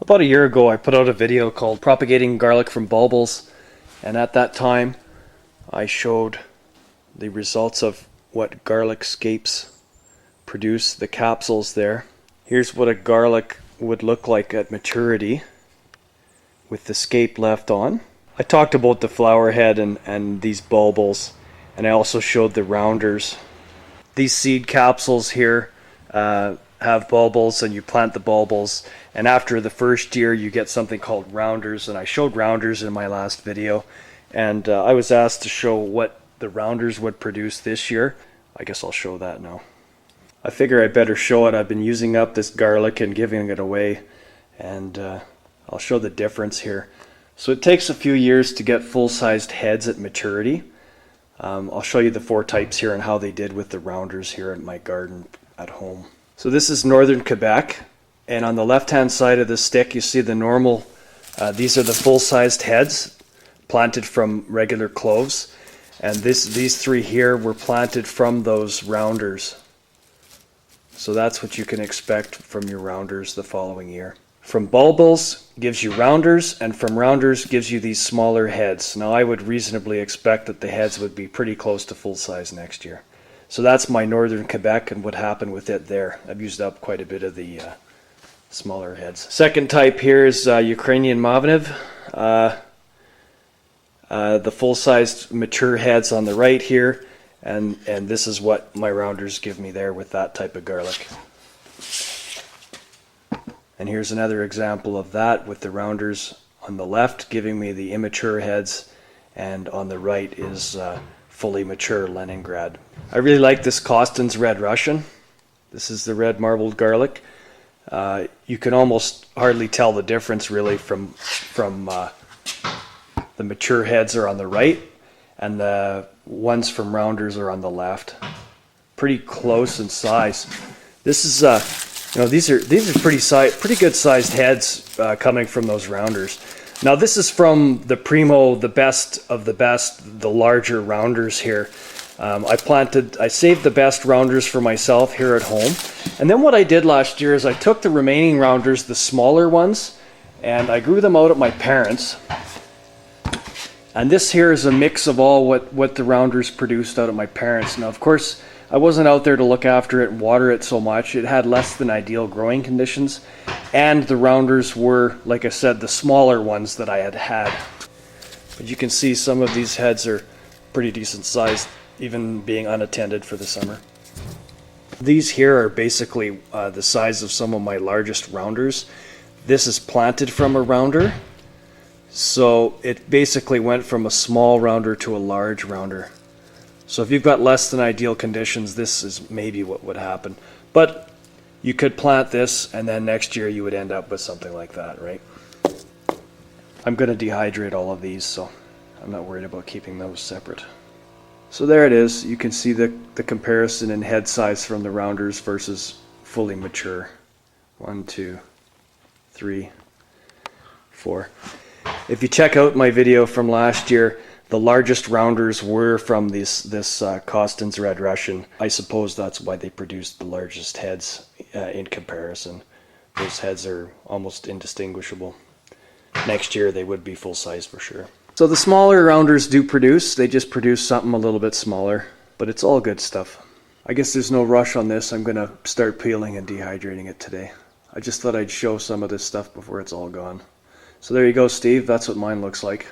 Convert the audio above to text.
About a year ago I put out a video called Propagating Garlic from Bulbils, and at that time I showed the results of what garlic scapes produce, the capsules there. Here's what a garlic would look like at maturity with the scape left on. I talked about the flower head and these bulbils, and I also showed the rounders. These seed capsules here have bulbils, and you plant the bulbils, and after the first year you get something called rounders, and I showed rounders in my last video, and I was asked to show what the rounders would produce this year. I guess I'll show that now. I figure I better show it. I've been using up this garlic and giving it away, and I'll show the difference here. So it takes a few years to get full-sized heads at maturity. I'll show you the 4 types here and how they did with the rounders here in my garden at home. So this is northern Quebec, and on the left-hand side of the stick you see the normal, these are the full-sized heads planted from regular cloves, and these 3 here were planted from those rounders. So that's what you can expect from your rounders the following year. From bulbils gives you rounders, and from rounders gives you these smaller heads. Now I would reasonably expect that the heads would be pretty close to full size next year. So that's my northern Quebec and what happened with it there. I've used up quite a bit of the smaller heads. Second type here is Ukrainian Mavnev. The full-sized mature heads on the right here, and this is what my rounders give me there with that type of garlic. And here's another example of that with the rounders on the left giving me the immature heads, and on the right is fully mature Leningrad. I really like this Costin's Red Russian. This is the red marbled garlic. You can almost hardly tell the difference really from the mature heads are on the right and the ones from rounders are on the left. Pretty close in size. This is these are pretty good sized heads coming from those rounders. Now this is from the Primo, the best of the best, the larger rounders here. I saved the best rounders for myself here at home. And then what I did last year is I took the remaining rounders, the smaller ones, and I grew them out at my parents'. And this here is a mix of all what the rounders produced out at my parents'. Now of course I wasn't out there to look after it and water it so much. It had less than ideal growing conditions, and the rounders were, like I said, the smaller ones that I had. But you can see some of these heads are pretty decent sized, even being unattended for the summer. These here are basically the size of some of my largest rounders. This is planted from a rounder, so it basically went from a small rounder to a large rounder. So if you've got less than ideal conditions, this is maybe what would happen. But you could plant this and then next year you would end up with something like that, right? I'm going to dehydrate all of these, so I'm not worried about keeping those separate. So there it is. You can see the comparison in head size from the rounders versus fully mature. 1, 2, 3, 4. If you check out my video from last year, the largest rounders were from this Costin's Red Russian. I suppose that's why they produced the largest heads in comparison. Those heads are almost indistinguishable. Next year they would be full size for sure. So the smaller rounders do produce. They just produce something a little bit smaller, but it's all good stuff. I guess there's no rush on this. I'm going to start peeling and dehydrating it today. I just thought I'd show some of this stuff before it's all gone. So there you go, Steve. That's what mine looks like.